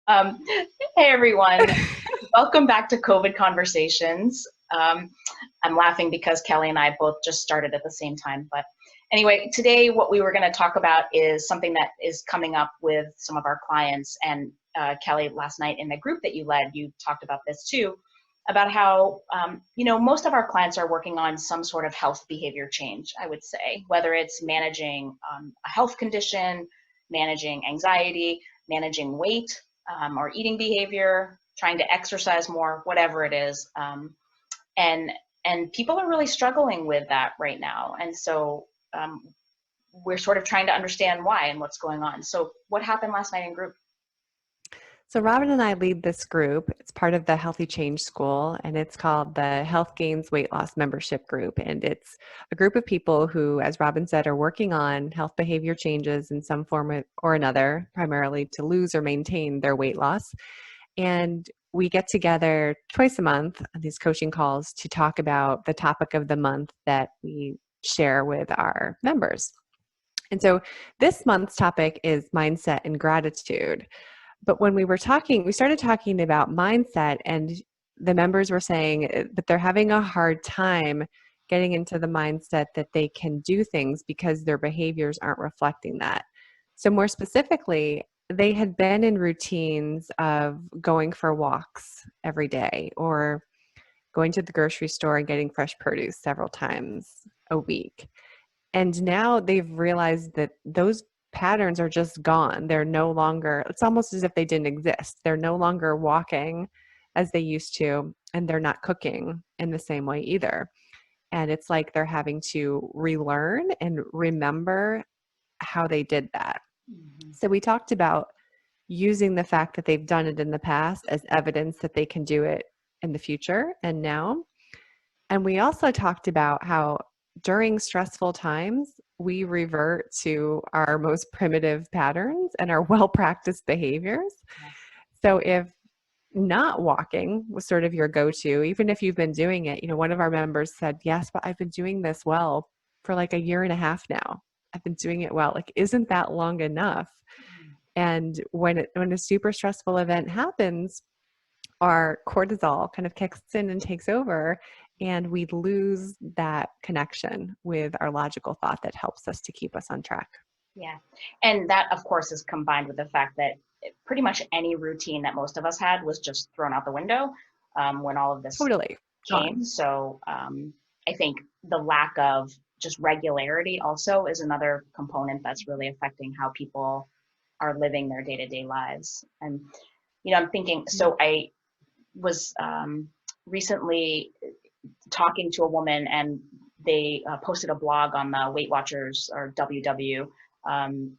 Hey everyone, welcome back to COVID Conversations. I'm laughing because Kelly and I both just started at the same time. But anyway, today what we were going to talk about is something that is coming up with some of our clients. And Kelly, last night in the group that you led, you talked about this too, about how, most of our clients are working on some sort of health behavior change, I would say, whether it's managing a health condition, managing anxiety, managing weight, or eating behavior, trying to exercise more, whatever it is. And people are really struggling with that right now. And so we're sort of trying to understand why and what's going on. So what happened last night in group? So Robin and I lead this group. It's part of the Healthy Change School, and it's called the Health Gains Weight Loss Membership Group. And it's a group of people who, as Robin said, are working on health behavior changes in some form or another, primarily to lose or maintain their weight loss. And we get together twice a month on these coaching calls to talk about the topic of the month that we share with our members. And so this month's topic is mindset and gratitude. But when we were talking, we started talking about mindset, and the members were saying that they're having a hard time getting into the mindset that they can do things because their behaviors aren't reflecting that. So more specifically, they had been in routines of going for walks every day or going to the grocery store and getting fresh produce several times a week. And now they've realized that those patterns are just gone. They're no longer, it's almost as if they didn't exist. They're no longer walking as they used to, and they're not cooking in the same way either. And it's like they're having to relearn and remember how they did that. Mm-hmm. So we talked about using the fact that they've done it in the past as evidence that they can do it in the future and now. And we also talked about how during stressful times, we revert to our most primitive patterns and our well practiced behaviors. So if not walking was sort of your go to, even if you've been doing it, one of our members said, yes, but I've been doing this well for like a year and a half now. I've been doing it well. Like, isn't that long enough? And when a super stressful event happens, our cortisol kind of kicks in and takes over, and we lose that connection with our logical thought that helps us to keep us on track. Yeah. And that, of course, is combined with the fact that pretty much any routine that most of us had was just thrown out the window when all of this Totally gone. came. So I think the lack of just regularity also is another component that's really affecting how people are living their day-to-day lives. And, I'm thinking, so I was recently talking to a woman, and they posted a blog on the Weight Watchers or WW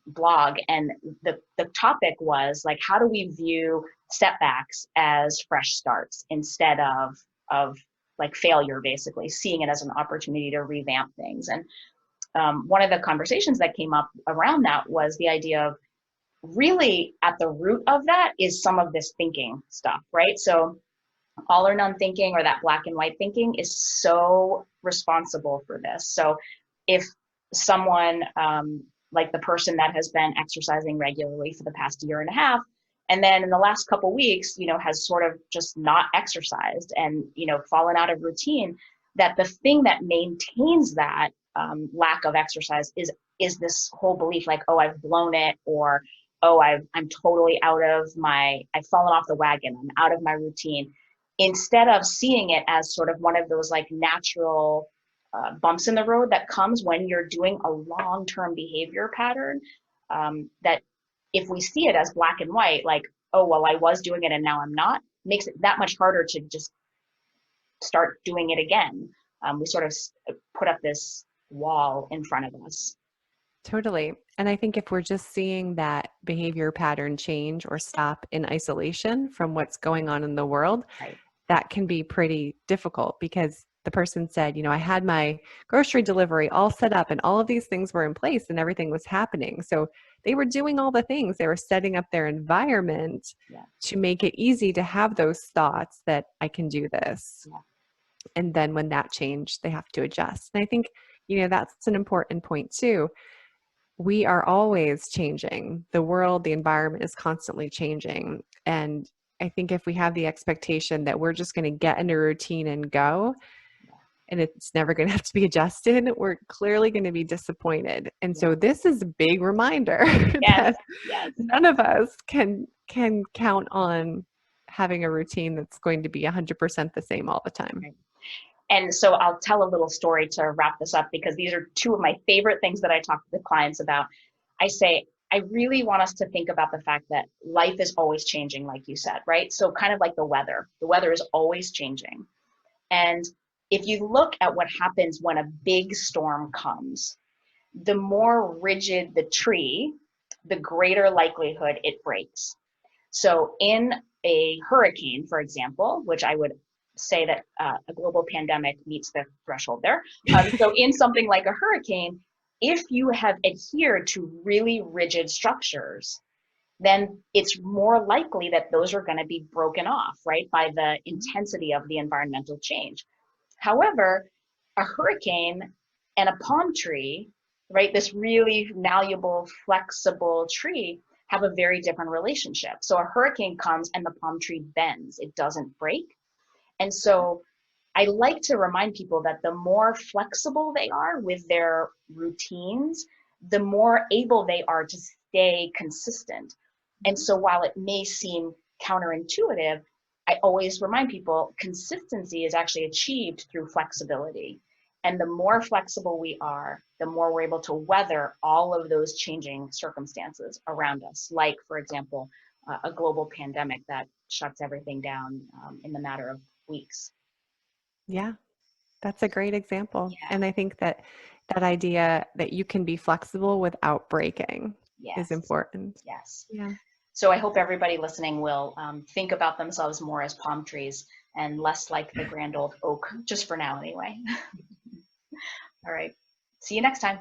blog, and the topic was like, how do we view setbacks as fresh starts instead of like failure, basically seeing it as an opportunity to revamp things. And one of the conversations that came up around that was the idea of really at the root of that is some of this thinking stuff, right? So all or none thinking, or that black and white thinking, is so responsible for this. So if someone like the person that has been exercising regularly for the past year and a half, and then in the last couple of weeks, has sort of just not exercised and, fallen out of routine, that the thing that maintains that lack of exercise is this whole belief like, oh, I've blown it, or oh, I'm totally I've fallen off the wagon, I'm out of my routine, instead of seeing it as sort of one of those like natural bumps in the road that comes when you're doing a long-term behavior pattern. That if we see it as black and white, like, oh, well, I was doing it and now I'm not, makes it that much harder to just start doing it again. We sort of put up this wall in front of us. Totally. And I think if we're just seeing that behavior pattern change or stop in isolation from what's going on in the world, Right. that can be pretty difficult because the person said, I had my grocery delivery all set up and all of these things were in place and everything was happening. So they were doing all the things. They were setting up their environment Yeah. to make it easy to have those thoughts that I can do this. Yeah. And then when that changed, they have to adjust. And I think, that's an important point too. we are always changing. The world, the environment is constantly changing. And I think if we have the expectation that we're just going to get into a routine and go, and it's never going to have to be adjusted, we're clearly going to be disappointed. And Yeah. so this is a big reminder Yes. that Yes. none of us can count on having a routine that's going to be 100% the same all the time. Right. And so I'll tell a little story to wrap this up, because these are two of my favorite things that I talk to clients about. I say, I really want us to think about the fact that life is always changing, like you said, right? So kind of like the weather is always changing. And if you look at what happens when a big storm comes, the more rigid the tree, the greater likelihood it breaks. So in a hurricane, for example, which I would say that a global pandemic meets the threshold there. So in something like a hurricane, if you have adhered to really rigid structures, then it's more likely that those are going to be broken off, right, by the intensity of the environmental change. However, a hurricane and a palm tree, right, this really malleable, flexible tree, have a very different relationship. So a hurricane comes and the palm tree bends, it doesn't break. And so I like to remind people that the more flexible they are with their routines, the more able they are to stay consistent. And so while it may seem counterintuitive, I always remind people consistency is actually achieved through flexibility. And the more flexible we are, the more we're able to weather all of those changing circumstances around us. Like, for example, a global pandemic that shuts everything down in the matter of weeks. Yeah, that's a great example. Yeah. And I think that that idea that you can be flexible without breaking is Yes. important. Yes. Yeah. So I hope everybody listening will think about themselves more as palm trees and less like the grand old oak, just for now anyway. All right. See you next time.